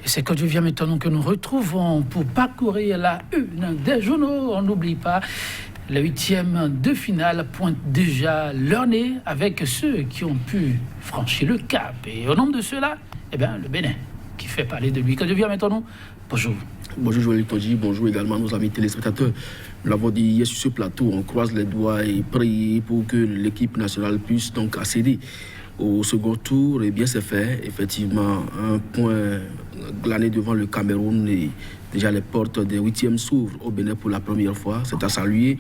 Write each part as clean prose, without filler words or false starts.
Et c'est quand je viens maintenant que nous retrouvons pour parcourir la une des journaux. On n'oublie pas, la 8e de finale pointe déjà leur nez avec ceux qui ont pu franchir le cap. Et au nombre de ceux-là, le Bénin qui fait parler de lui. Quand je viens maintenant, bonjour. Bonjour Joël Toji, bonjour également nos amis téléspectateurs. Nous l'avons dit hier sur ce plateau, on croise les doigts et prie pour que l'équipe nationale puisse donc accéder au second tour. Et bien c'est fait, effectivement, un point glané devant le Cameroun et déjà les portes des 8e s'ouvrent au Bénin pour la première fois. C'est à saluer,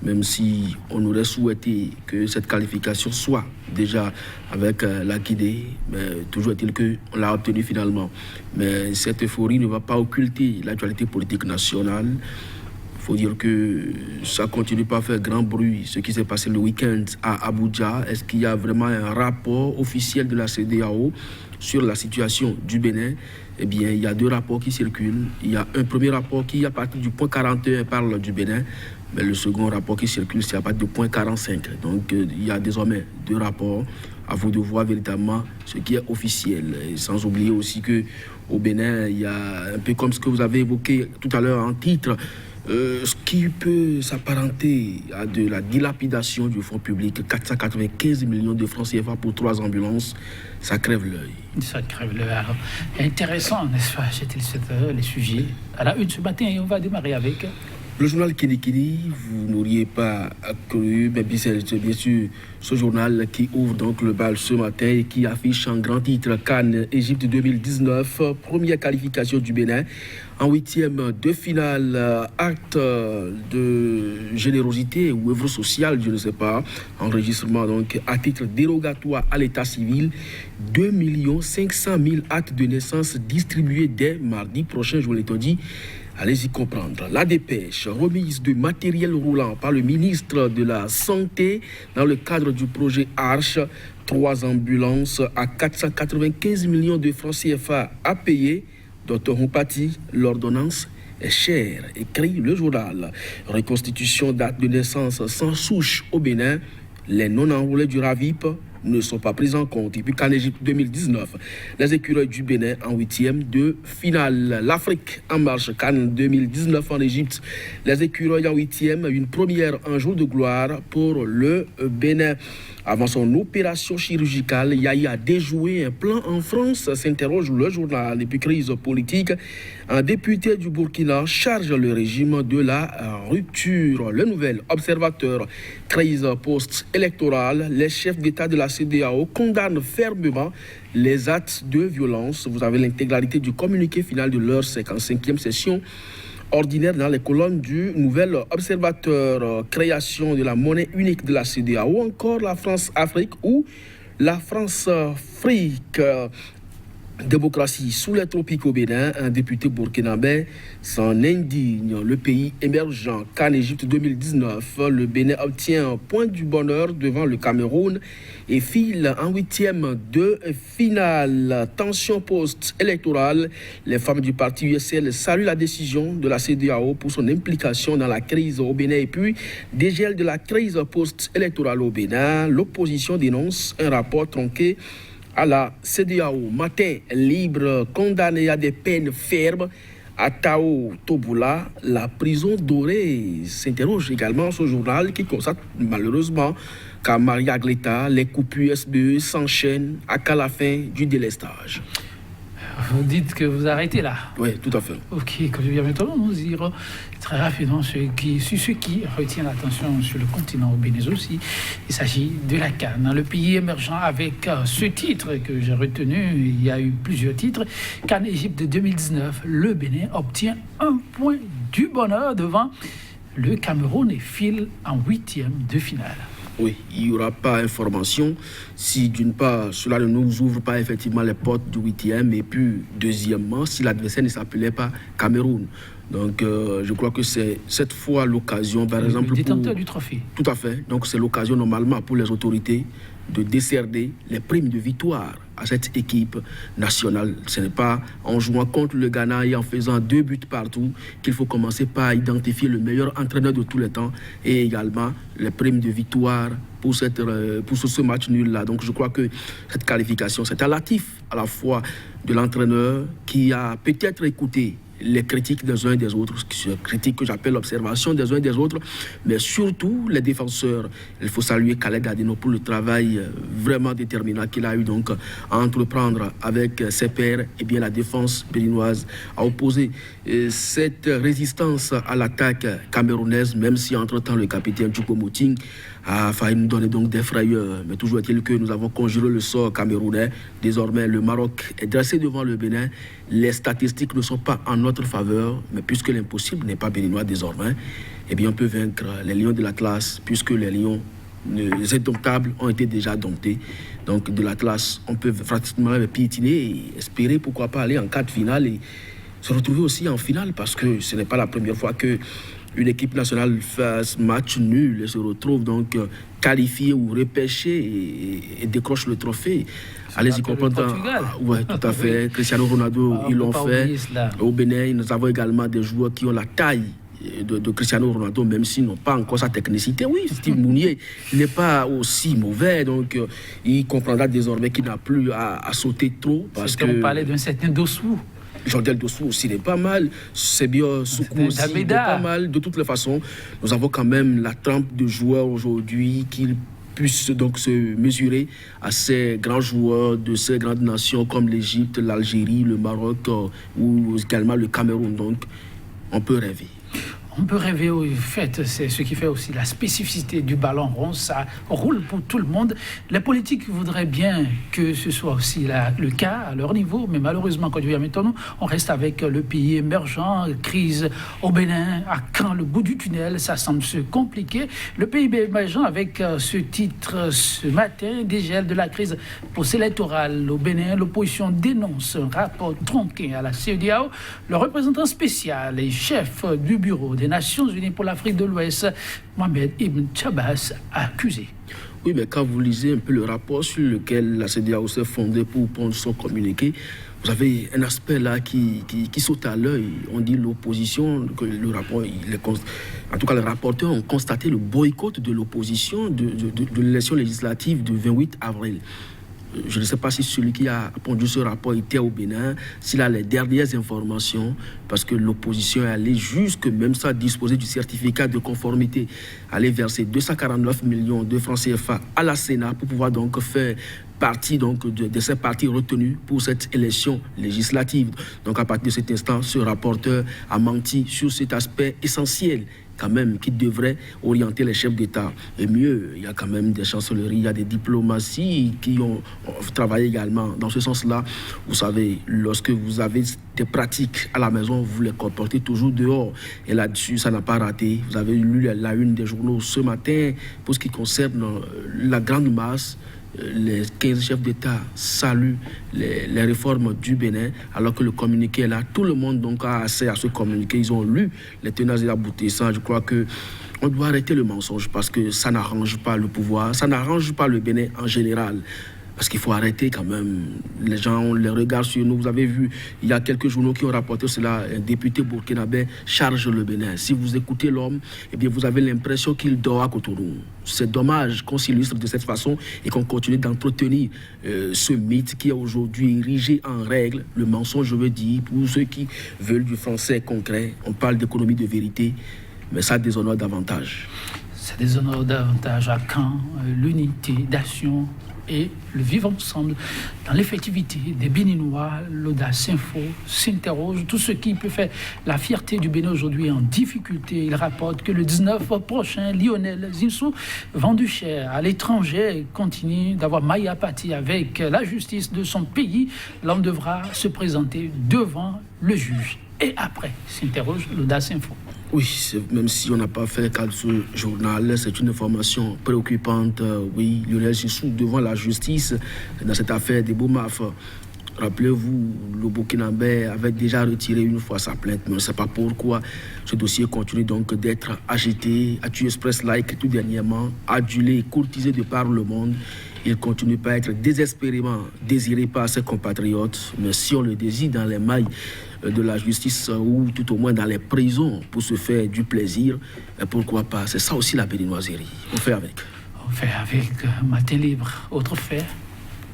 même si on aurait souhaité que cette qualification soit déjà avec la Guinée, mais toujours est-il qu'on l'a obtenu finalement. Mais cette euphorie ne va pas occulter l'actualité politique nationale. Il faut dire que ça continue pas à faire grand bruit, ce qui s'est passé le week-end à Abuja. Est-ce qu'il y a vraiment un rapport officiel de la CEDEAO sur la situation du Bénin? Eh bien, il y a deux rapports qui circulent. Il y a un premier rapport qui, à partir du point 41, parle du Bénin. Mais le second rapport qui circule, c'est à partir du point 45. Donc, il y a désormais deux rapports. À vous de voir véritablement ce qui est officiel. Et sans oublier aussi qu'au Bénin, il y a un peu comme ce que vous avez évoqué tout à l'heure en titre, ce qui peut s'apparenter à de la dilapidation du fonds public, 495 millions de francs CFA pour 3 ambulances, ça crève l'œil. Ça crève l'œil. Alors, intéressant, n'est-ce pas, les sujets. À la une ce matin, et on va démarrer avec... Le journal Kini, vous n'auriez pas cru, mais c'est bien sûr ce journal qui ouvre donc le bal ce matin et qui affiche en grand titre CAN Égypte 2019, première qualification du Bénin en 8e de finale, acte de générosité ou œuvre sociale, je ne sais pas, enregistrement donc à titre dérogatoire à l'état civil, 2 500 000 actes de naissance distribués dès mardi prochain, je vous l'ai dit. Allez-y comprendre. La dépêche, remise de matériel roulant par le ministre de la Santé dans le cadre du projet Arche. 3 ambulances à 495 millions de francs CFA à payer. Docteur Houpati, l'ordonnance est chère, écrit le journal. Reconstitution date de naissance sans souche au Bénin. Les non-enrôlés du RAVIP ne sont pas pris en compte. Et puis qu'en Égypte 2019, les écureuils du Bénin en 8e de finale. L'Afrique en marche, Cannes 2019 en Égypte. Les écureuils en 8e, une première un jour de gloire pour le Bénin. Avant son opération chirurgicale, Yaya a déjoué un plan en France, s'interroge le journal. Et puis crise politique, un député du Burkina charge le régime de la rupture. Le nouvel observateur, crise post-électorale, les chefs d'État de la CEDEAO condamnent fermement les actes de violence. Vous avez l'intégralité du communiqué final de leur 55e session ordinaire dans les colonnes du nouvel observateur, création de la monnaie unique de la CEDEAO, ou encore la France-Afrique ou la France-Afrique. Démocratie sous les tropiques au Bénin, un député burkinabé s'en indigne. Le pays émergent, CAN Égypte 2019, le Bénin obtient un point du bonheur devant le Cameroun et file en 8e de finale. Tension post-électorale, les femmes du parti USL saluent la décision de la CEDEAO pour son implication dans la crise au Bénin et puis dégel de la crise post-électorale au Bénin. L'opposition dénonce un rapport tronqué à la CEDEAO. Matin libre, condamné à des peines fermes. À Tao Toboula, la prison dorée, s'interroge également ce journal qui constate malheureusement qu'à Maria Gleta, les coupures SBE s'enchaînent à la fin du délestage. Vous dites que vous arrêtez là. Oui, tout à fait. Ok, quand je viens maintenant, nous irons très rapidement sur ce qui retient l'attention sur le continent au Bénin aussi. Il s'agit de la CAN, le pays émergent avec ce titre que j'ai retenu. Il y a eu plusieurs titres. CAN Égypte 2019, le Bénin obtient un point du bonheur devant le Cameroun et file en 8e de finale. Oui, il n'y aura pas information si d'une part cela ne nous ouvre pas effectivement les portes du 8e et puis deuxièmement si l'adversaire ne s'appelait pas Cameroun. Donc je crois que c'est cette fois l'occasion par exemple le détenteur du trophée. Tout à fait. Donc c'est l'occasion normalement pour les autorités de décerner les primes de victoire à cette équipe nationale. Ce n'est pas en jouant contre le Ghana et en faisant 2 buts partout qu'il faut commencer par identifier le meilleur entraîneur de tous les temps et également les primes de victoire pour ce match nul-là. Donc je crois que cette qualification, c'est un latif à la fois de l'entraîneur qui a peut-être écouté les critiques des uns et des autres, critiques que j'appelle l'observation des uns et des autres, mais surtout les défenseurs. Il faut saluer Khaled Adeno pour le travail vraiment déterminant qu'il a eu donc à entreprendre avec ses pairs. Et bien la défense béninoise a opposé cette résistance à l'attaque camerounaise, même si entre-temps le capitaine Choupo-Moting a failli nous donner donc des frayeurs. Mais toujours est-il que nous avons conjuré le sort camerounais. Désormais, le Maroc est dressé devant le Bénin. Les statistiques ne sont pas en notre faveur, mais puisque l'impossible n'est pas béninois désormais, eh bien on peut vaincre les lions de l'Atlas, puisque les lions, les indomptables, ont été déjà domptés. Donc de l'Atlas, on peut pratiquement piétiner et espérer pourquoi pas aller en quart de finale et se retrouver aussi en finale, parce que ce n'est pas la première fois que une équipe nationale fait ce match nul et se retrouve donc qualifiée ou repêchée et décroche le trophée. Allez-y comprendre. Oui, tout à fait. Cristiano Ronaldo, ils l'ont fait. Au Bénin, nous avons également des joueurs qui ont la taille de Cristiano Ronaldo, même s'ils n'ont pas encore sa technicité. Oui, Steve Mounier n'est pas aussi mauvais, donc il comprendra désormais qu'il n'a plus à sauter trop. Parce qu'on parlait d'un certain Dossou. Jordel Dossou aussi n'est pas mal, Sebio Soukou aussi n'est pas mal. De toutes les façons, nous avons quand même la trempe de joueurs aujourd'hui qui puissent donc se mesurer à ces grands joueurs de ces grandes nations comme l'Égypte, l'Algérie, le Maroc ou également le Cameroun. Donc, on peut rêver. On peut rêver, au fait, c'est ce qui fait aussi la spécificité du ballon rond. Ça roule pour tout le monde. Les politiques voudraient bien que ce soit aussi le cas à leur niveau, mais malheureusement, quand maintenant, on reste avec le pays émergent, crise au Bénin, à quand le bout du tunnel, ça semble se compliquer. Le pays émergent avec ce titre ce matin, dégel de la crise post-électorale au Bénin. L'opposition dénonce un rapport tronqué à la CEDEAO. Le représentant spécial et chef du bureau des Nations Unies pour l'Afrique de l'Ouest, Mohamed Ibn Chabas, a accusé. Oui, mais quand vous lisez un peu le rapport sur lequel la CEDEAO s'est fondée pour prendre son communiqué, vous avez un aspect là qui saute à l'œil. On dit l'opposition, que le rapport, en tout cas les rapporteurs ont constaté le boycott de l'opposition de l'élection législative du 28 avril. Je ne sais pas si celui qui a pondu ce rapport était au Bénin, s'il a les dernières informations, parce que l'opposition est allée jusque même sans disposer du certificat de conformité, aller verser 249 millions de francs CFA à la Sénat pour pouvoir donc faire partie donc de ces partis retenus pour cette élection législative. Donc à partir de cet instant, ce rapporteur a menti sur cet aspect essentiel quand même, qui devrait orienter les chefs d'État. Et mieux, il y a quand même des chancelleries, il y a des diplomaties qui ont travaillé également dans ce sens-là. Vous savez, lorsque vous avez des pratiques à la maison, vous les comportez toujours dehors. Et là-dessus, ça n'a pas raté. Vous avez lu la une des journaux ce matin pour ce qui concerne la grande masse. Les 15 chefs d'État saluent les réformes du Bénin, alors que le communiqué est là. Tout le monde donc a accès à ce communiqué. Ils ont lu les tenants et aboutissants. Je crois qu'on doit arrêter le mensonge parce que ça n'arrange pas le pouvoir, ça n'arrange pas le Bénin en général. Parce qu'il faut arrêter quand même. Les gens ont les regards sur nous. Vous avez vu, il y a quelques journaux qui ont rapporté cela. Un député burkinabé charge le Bénin. Si vous écoutez l'homme, eh bien vous avez l'impression qu'il dort à Cotonou. C'est dommage qu'on s'illustre de cette façon et qu'on continue d'entretenir ce mythe qui est aujourd'hui érigé en règle. Le mensonge, je veux dire, pour ceux qui veulent du français concret. On parle d'économie de vérité, mais ça déshonore davantage. Ça déshonore davantage à quand l'unité d'action et le vivre ensemble dans l'effectivité des Béninois. L'Audace Info s'interroge. Tout ce qui peut faire la fierté du Bénin aujourd'hui en difficulté. Il rapporte que le 19 prochain, Lionel Zinsou, vendu cher à l'étranger, continue d'avoir maille à pâtir avec la justice de son pays. L'homme devra se présenter devant le juge. Et après, s'interroge l'Audace Info. Oui, même si on n'a pas fait cas de ce journal, c'est une information préoccupante. Oui, Lionel Zinsou devant la justice dans cette affaire des Boumaf. Rappelez-vous, le Burkinabé avait déjà retiré une fois sa plainte, mais on ne sait pas pourquoi ce dossier continue donc d'être agité. Actu Express l'a écrit tout dernièrement, adulé, courtisé de par le monde. Il continue pas à être désespérément désiré par ses compatriotes, mais si on le désire dans les mailles de la justice ou tout au moins dans les prisons pour se faire du plaisir, pourquoi pas? C'est ça aussi la béninoiserie. On fait avec. On fait avec matin libre. Autre fait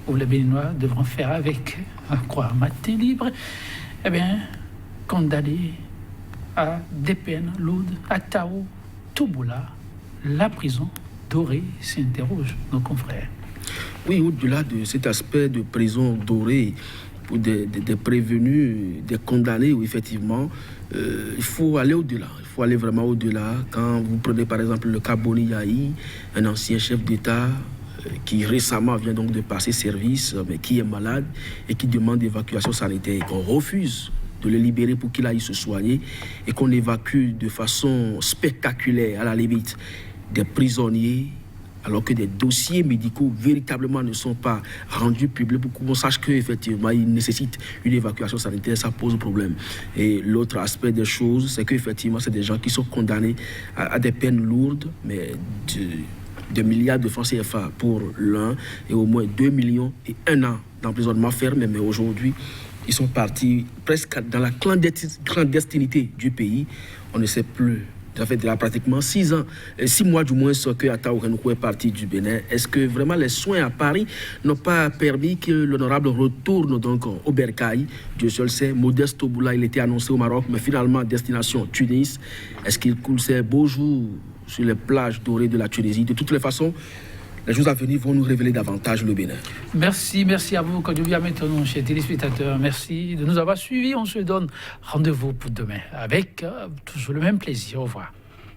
où les Béninois devront faire avec quoi? Matin libre, eh bien, condamné à des peines lourdes, à Tao, Touboula, la prison, Dorée, s'interroge nos confrères. Oui, au-delà de cet aspect de prison dorée, pour des prévenus, des condamnés, où effectivement, il faut aller au-delà. Il faut aller vraiment au-delà. Quand vous prenez par exemple le cas Boni Yahi, un ancien chef d'État qui récemment vient donc de passer service, mais qui est malade et qui demande évacuation sanitaire et qu'on refuse de le libérer pour qu'il aille se soigner et qu'on évacue de façon spectaculaire, à la limite, des prisonniers, alors que des dossiers médicaux véritablement ne sont pas rendus publics pour qu'on sache qu'effectivement, il nécessite une évacuation sanitaire, ça pose problème. Et l'autre aspect des choses, c'est qu'effectivement, c'est des gens qui sont condamnés à des peines lourdes, mais de milliards de francs CFA pour l'un et au moins 2 millions et 1 an d'emprisonnement ferme. Mais aujourd'hui, ils sont partis presque dans la clandestinité du pays. On ne sait plus. Ça fait déjà pratiquement 6 ans, 6 mois du moins que Ataou Renoukou est parti du Bénin. Est-ce que vraiment les soins à Paris n'ont pas permis que l'honorable retourne donc au Bercail? Dieu seul sait, Modeste Touboula, il était annoncé au Maroc, mais finalement destination Tunis. Est-ce qu'il coule ses beaux jours sur les plages dorées de la Tunisie? De toutes les façons, les jours à venir vont nous révéler davantage le Bénin. Merci à vous, Kodjoubia maintenant, chers téléspectateurs. Merci de nous avoir suivis. On se donne rendez-vous pour demain avec toujours le même plaisir. Au revoir.